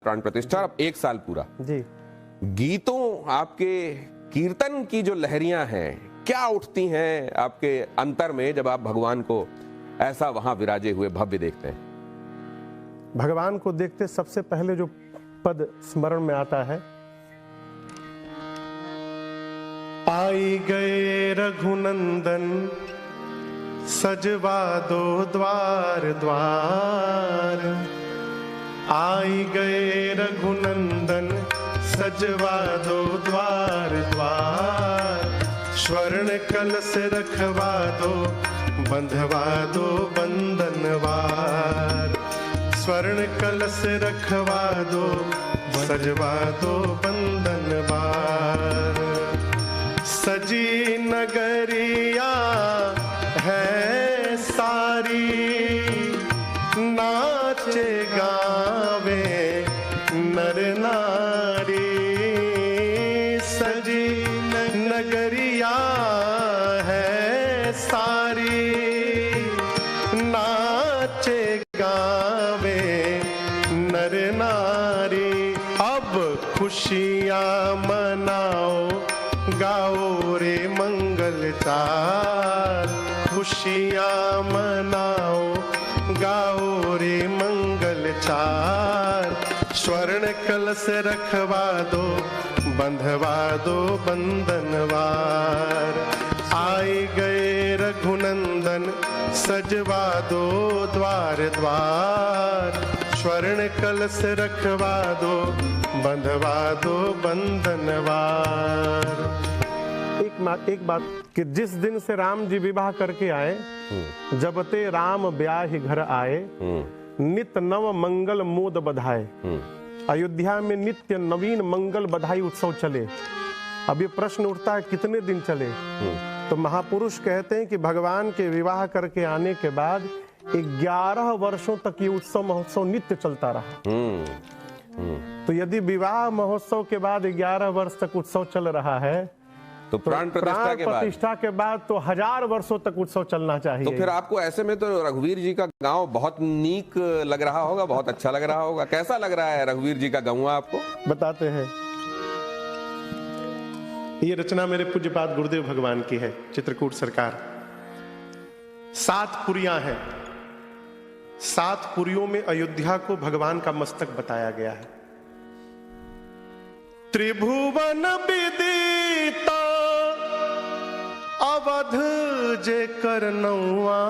प्राण प्रतिष्ठा, अब 1 साल पूरा जी। गीतों, आपके कीर्तन की जो लहरियां हैं, क्या उठती हैं आपके अंतर में जब आप भगवान को ऐसा वहां विराजे हुए भव्य देखते हैं? भगवान को देखते सबसे पहले जो पद स्मरण में आता है, आई गए रघुनंदन सजवा दो द्वार द्वार, आई गए रघुनंदन सजवा दो द्वार द्वार, स्वर्ण कलश रखवा दो बंधवा दो बंधनवार, स्वर्ण कलश रखवा दो सजवा दो बंधनवार, सजी नगरिया है सारी, नाचे गावे नर नारी, सजी नगरिया है सारी, नाचे गावे नर नारी, अब खुशियाँ मनाओ गाओ रे मंगल चार, खुशियाँ मनाओ गाओ रे मंगल चार, स्वर्ण कलश रखवा दो बंधवा दो बंधनवार, आई गए रघुनंदन सजवा दो द्वार द्वार, स्वर्ण कलश रखवा दो बंधवा दो बंधनवार। एक बात कि जिस दिन से राम जी विवाह करके आए, जब ते राम ब्याह घर आए, नित्य नव मंगल मोद बधाए, अयोध्या में नित्य नवीन मंगल बधाई उत्सव चले। अब ये प्रश्न उठता है कितने दिन चले? तो महापुरुष कहते हैं कि भगवान के विवाह करके आने के बाद 11 वर्षों तक ये उत्सव महोत्सव नित्य चलता रहा। तो यदि विवाह महोत्सव के बाद 11 वर्ष तक उत्सव चल रहा है, तो प्राण प्रतिष्ठा के बाद तो 1000 वर्षों तक उत्सव चलना चाहिए। तो फिर आपको ऐसे में तो रघुवीर जी का गांव बहुत नीक लग रहा होगा, बहुत अच्छा लग रहा होगा। कैसा लग रहा है रघुवीर जी का गाँव आपको? बताते हैं। ये रचना मेरे पूज्यपाद गुरुदेव भगवान की है, चित्रकूट सरकार। 7 पुरियां हैं। 7 पुरियों में अयोध्या को भगवान का मस्तक बताया गया है। त्रिभुवन विदिता अवध जे करनौआ,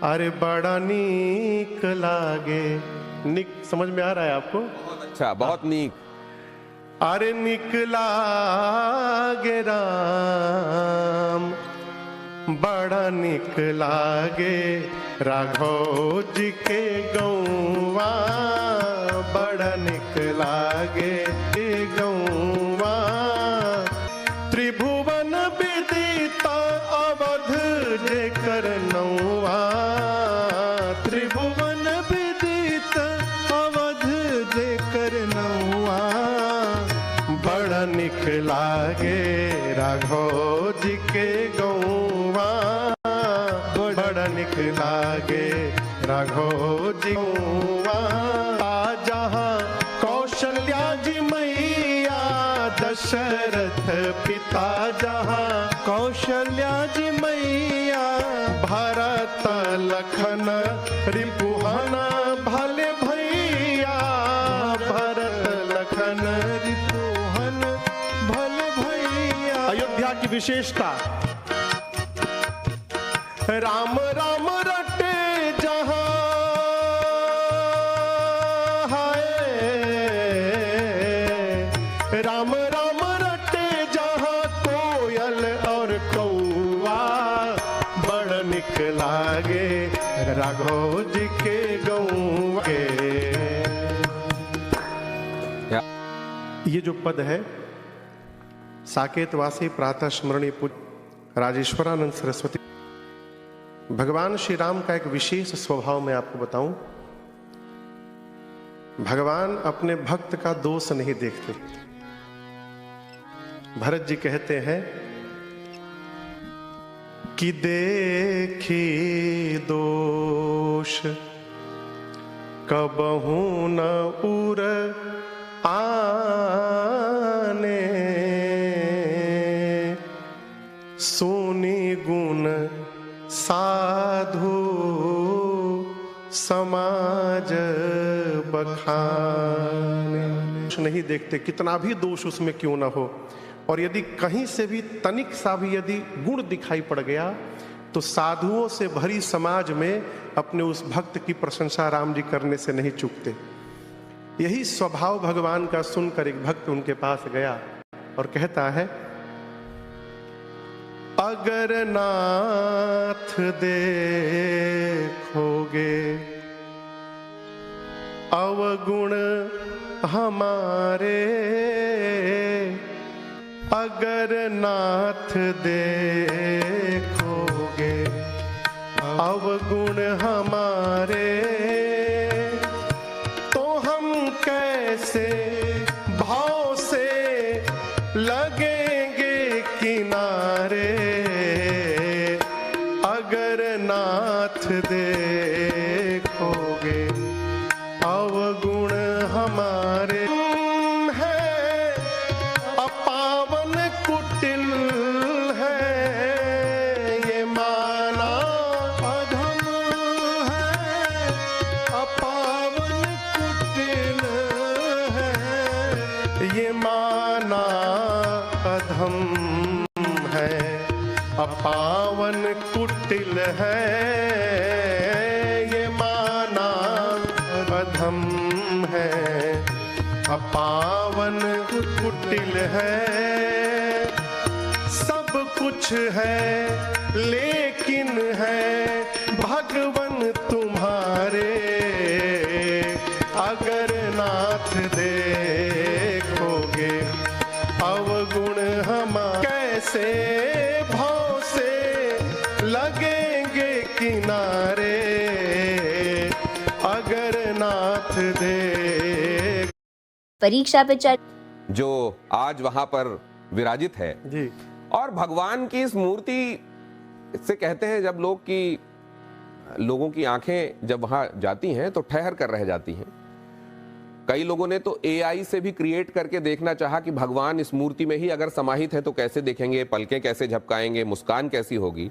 अरे बड़ा नीक लागे। निक समझ में आ रहा है आपको? बहुत अच्छा, बहुत नीक। अरे नीक लागे राम, बड़ा नीक लागे राघव जी के गौवा, बड़ा नीक लागे गौवा। त्रिभुवन विदिता अवध जे करनौआ, त्रिभुवन विदिता अवध जे करनौआ, बड़ा नीक लागे राघव जी के गौवा, बड़ा नीक लागे राघव जी गौवा। जहाँ कौशल्या जी मैया दशरथ पिता, जहाँ कौशल्या जी मैया भरत लखन रिपुहन भले भैया, भरत लखन रिपुहन भले भैया। अयोध्या की विशेषता, राम राम रटे जहाँ हाय, राम राम रटे जहाँ कोयल और कौवा, बड़ निक लागे राघव जी के गौवा के। ये जो पद है, साकेतवासी प्रातः स्मरणीय पूज्य राजेश्वरानंद सरस्वती। भगवान श्री राम का एक विशेष स्वभाव मैं आपको बताऊं। भगवान अपने भक्त का दोष नहीं देखते। भरत जी कहते हैं कि देखी दोष कबहू न उर आने, सुनी गुण साधु समाज बखाने। नहीं देखते कितना भी दोष उसमें क्यों ना हो, और यदि कहीं से भी तनिक सा भी यदि गुण दिखाई पड़ गया तो साधुओं से भरी समाज में अपने उस भक्त की प्रशंसा राम जी करने से नहीं चूकते। यही स्वभाव भगवान का सुनकर एक भक्त उनके पास गया और कहता है, अगर नाथ देखोगे अवगुण हमारे, अगर नाथ देखोगे अवगुण हमारे, तो हम कैसे भाव से लगेंगे किनारे, अगर नाथ देखोगे अवगुण हमारे। है अपावन कुटिल है ये माना अधम है, अपावन कुटिल है ये माना अधम है, अपावन कुटिल है ये माना अधम है, अपावन कुटिल है। सब कुछ है लेकिन है भगवन तुम्हारे, अगर नाथ देखोगे अवगुण हम कैसे भाव से लगेंगे किनारे, अगर नाथ देख। परीक्षा पे चल जो आज वहां पर विराजित है जी, और भगवान की इस मूर्ति से कहते हैं जब लोगों की आंखें जब वहां जाती हैं तो ठहर कर रह जाती हैं। कई लोगों ने तो एआई से भी क्रिएट करके देखना चाहा कि भगवान इस मूर्ति में ही अगर समाहित है तो कैसे देखेंगे, पलकें कैसे झपकाएंगे, मुस्कान कैसी होगी।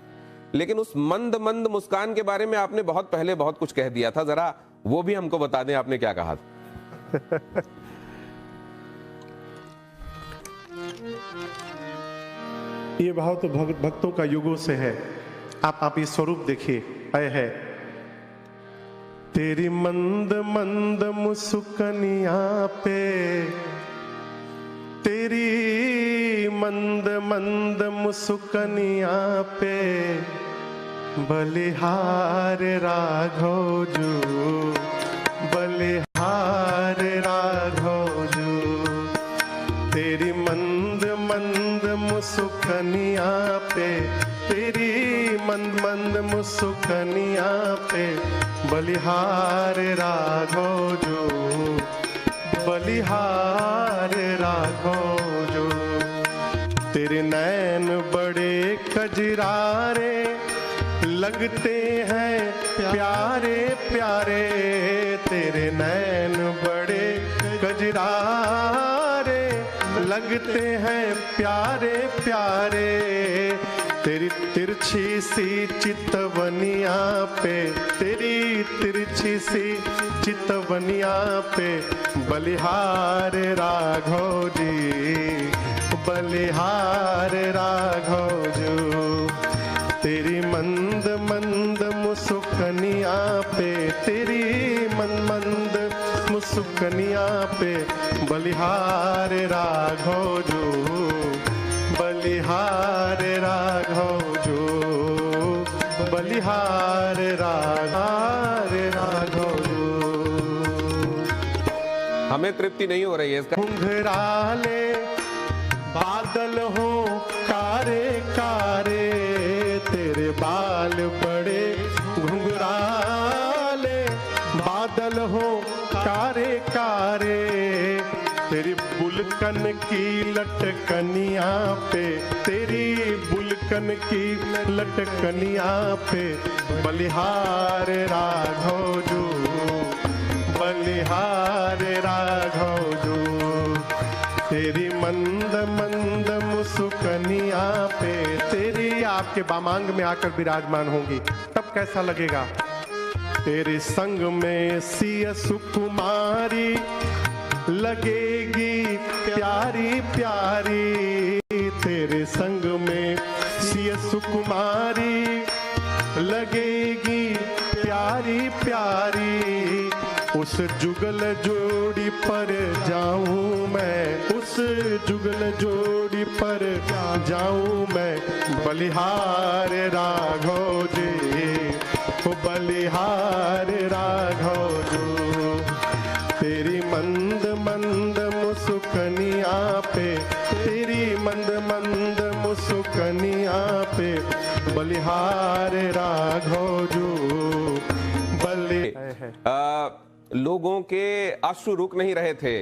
लेकिन उस मंद मंद मुस्कान के बारे में आपने बहुत पहले बहुत कुछ कह दिया था, जरा वो भी हमको बता दें, आपने क्या कहा था? ये भाव तो भक्तों का युगों से है। आप ये स्वरूप देखिए, अय है तेरी मंद मंद मुस्कनिया पे, तेरी मंद मंद मुस्कनिया पे बलिहार राघव जू, बलिहार राघव जू, तेरी मंद मंद मुस्कनिया पे, तेरी मंद मंद मुस्कनिया पे बलिहार राघव जो, बलिहार राघव जो। तेरे नैन बड़े कजरारे लगते हैं प्यारे प्यारे, तेरे नैन बड़े कजरारे लगते हैं प्यारे प्यारे, तेरी तिरछी सी चितवनिया पे, तेरी तिरछी सी चितवनिया पे बलिहार राघव जी, बलिहार राघव जो। तेरी मंद मंद मुस्कनिया पे, तेरी मंद मंद मुस्कनिया पे बलिहार राघव जो, बलिहार राघव जो, बलिहार राघव जो। हमें तृप्ति नहीं हो रही है इसका। घुंघराले बादल हो कारे कारे, तेरे बाल बड़े घुंघराले बादल हो कारे कारे, तेरी बुलकन की लटकनिया पे, तेरी बुलकन की लटकनिया पे बलिहार राघव जो, आपके बामांग में आकर विराजमान होंगी, तब कैसा लगेगा। तेरे संग में सिय सुकुमारी लगेगी प्यारी प्यारी, तेरे संग में सिय सुकुमारी लगेगी प्यारी प्यारी। उस जुगल जोड़ी पर जाऊं मैं, उस जुगल जोड़ी पर जाऊं मैं, बलिहार राघव जी, ओ बलिहार राघव जी। तेरी मंद मंद मुस्कनिया पे, तेरी मंद मंद मुस्कनिया पे, बलिहार राघव जो बलि। लोगों के अश्रु रुक नहीं रहे थे।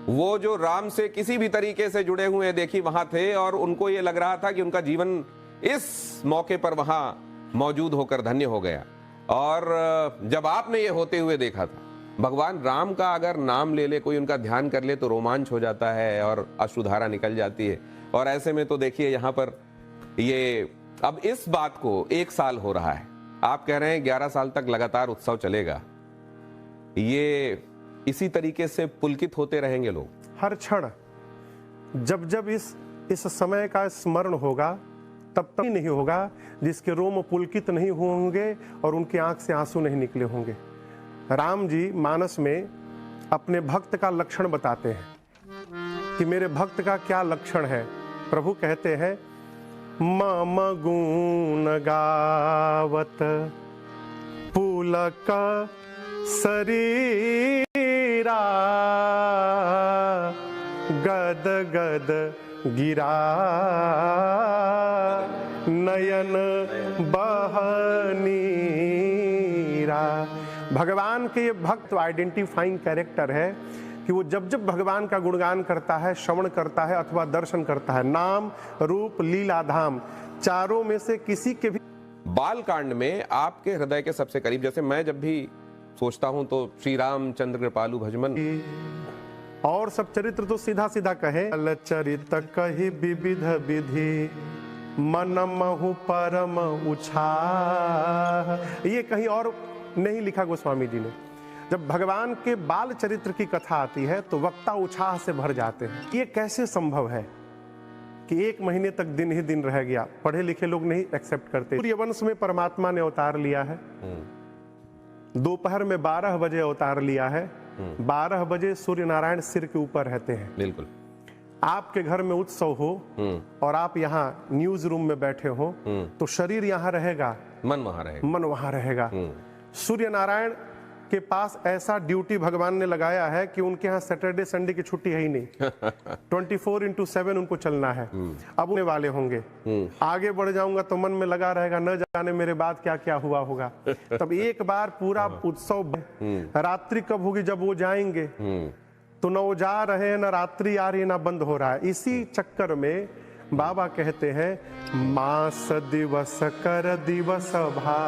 वो जो राम से किसी भी तरीके से जुड़े हुए देखी वहां थे और उनको ये लग रहा था कि उनका जीवन इस मौके पर वहां मौजूद होकर धन्य हो गया। और जब आपने ये होते हुए देखा था, भगवान राम का अगर नाम ले ले कोई, उनका ध्यान कर ले तो रोमांच हो जाता है और अश्रुधारा निकल जाती है। और ऐसे में तो देखिए यहाँ पर ये अब इस बात को 1 साल हो रहा है, आप कह रहे हैं 11 साल तक लगातार उत्सव चलेगा। ये इसी तरीके से पुलकित होते रहेंगे लोग हर क्षण। जब जब इस समय का स्मरण होगा, तब तक नहीं होगा जिसके रोम पुलकित नहीं होंगे और उनकी आंख से आंसू नहीं निकले होंगे। राम जी मानस में अपने भक्त का लक्षण बताते हैं कि मेरे भक्त का क्या लक्षण है। प्रभु कहते हैं, मम गुण गावत पुलक शरीरा, गद गद गिरा नयन बहनीरा। भगवान के ये भक्त आइडेंटिफाइंग कैरेक्टर है कि वो जब जब भगवान का गुणगान करता है, श्रवण करता है अथवा दर्शन करता है, नाम रूप लीला धाम चारों में से किसी के भी। बाल कांड में आपके हृदय के सबसे करीब, जैसे मैं जब भी सोचता हूं तो श्री राम चंद्र कृपालु भजमन, और सब चरित्र तो सीधा सीधा कहे, चरित कही विविध विधि मन महु परम उछाह। ये कहीं और नहीं लिखा गोस्वामी जी ने। जब भगवान के बाल चरित्र की कथा आती है तो वक्ता उत्साह से भर जाते हैं। ये कैसे संभव है कि 1 महीने तक दिन ही दिन रह गया? पढ़े लिखे लोग नहीं एक्सेप्ट करते। सूर्यवंश में परमात्मा ने अवतार लिया है, दोपहर में 12 बजे अवतार लिया है, 12 बजे सूर्य नारायण सिर के ऊपर रहते हैं। बिल्कुल। आपके घर में उत्सव हो और आप यहाँ न्यूज रूम में बैठे हो तो शरीर यहाँ रहेगा, मन वहां रहेगा, मन वहां रहेगा। सूर्य नारायण के पास ऐसा ड्यूटी भगवान ने लगाया है कि उनके यहाँ सैटरडे संडे की छुट्टी है ही नहीं। 24/7 उनको चलना है। अब उन्हें वाले होंगे, आगे बढ़ जाऊंगा तो मन में लगा रहेगा न जाने मेरे बाद क्या क्या हुआ होगा। तब एक बार पूरा उत्सव, रात्रि कब होगी जब वो जाएंगे, तो न वो जा रहे हैं, न रात्रि आ रही है, न बंद हो रहा है। इसी चक्कर में बाबा कहते हैं, मास दिवस कर दिवस भा।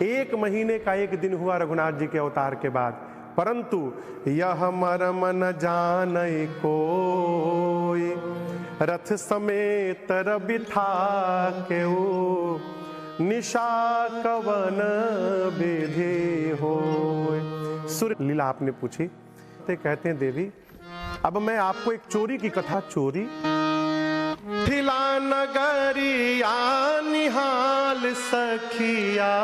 1 महीने का 1 दिन हुआ रघुनाथ जी के अवतार के बाद, परंतु यह मर्म न जाने कोई, रथ समेत रवि था के ओ, निशा कवन विधि होय। सूर्य लीला आपने पूछी, कहते हैं देवी अब मैं आपको एक चोरी की कथा। चोरी मिथिला नगरिया निहाल सखिया,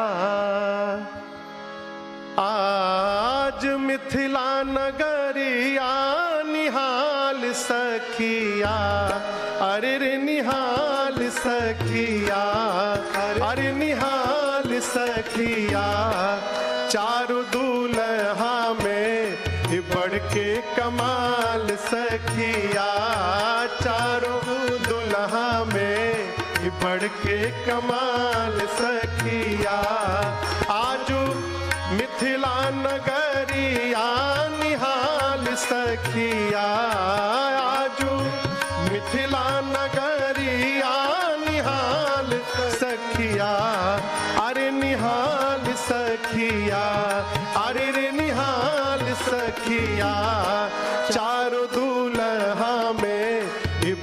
आज मिथिला नगरिया निहाल सखिया, अरे रे निहाल सखिया, अरे निहाल सखिया। चारों दूल्हा में बढ़ के कमाल सखिया, चारों दुल्हा में बढ़ के कमाल सखिया। आजू मिथिला नगरिया निहाल सखिया, आजू मिथिला नगरिया निहाल सखिया, अरे निहाल सखिया, अरे रे निहाल सखिया। चारों दूल्हा में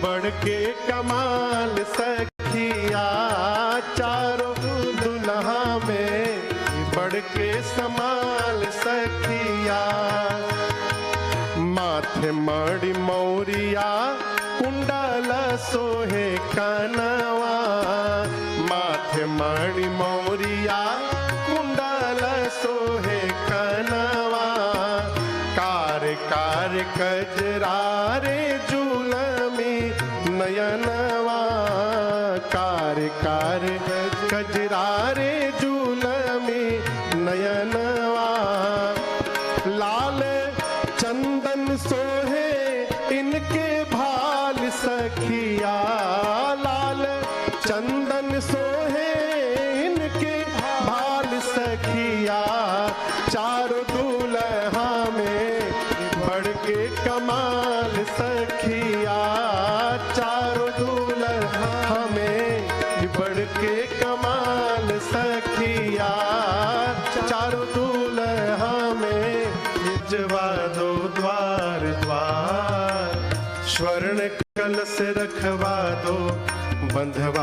बढ़ के कमाल सखिया। समाल सखिया। माथे मणि मौरिया कुंडल सोहे कनवा, माथे मणि मौरिया कुंडल सोहे कनवा। कार कार कजरारे जुलमी नयनवा, कार कार कजरारे जुलमी नयनवा। लाल चंदन सोहे इनके भाल सखिया, लाल चंदन सोहे इनके भाल सखिया। चारों दूल्हा में बढ़ के कमाल सखिया, चारों दूल्हा में बढ़ के कमाल सखिया। चारों दूल्हा में जवा दो द्वार द्वार, स्वर्ण कलश रखवा दो बंधवा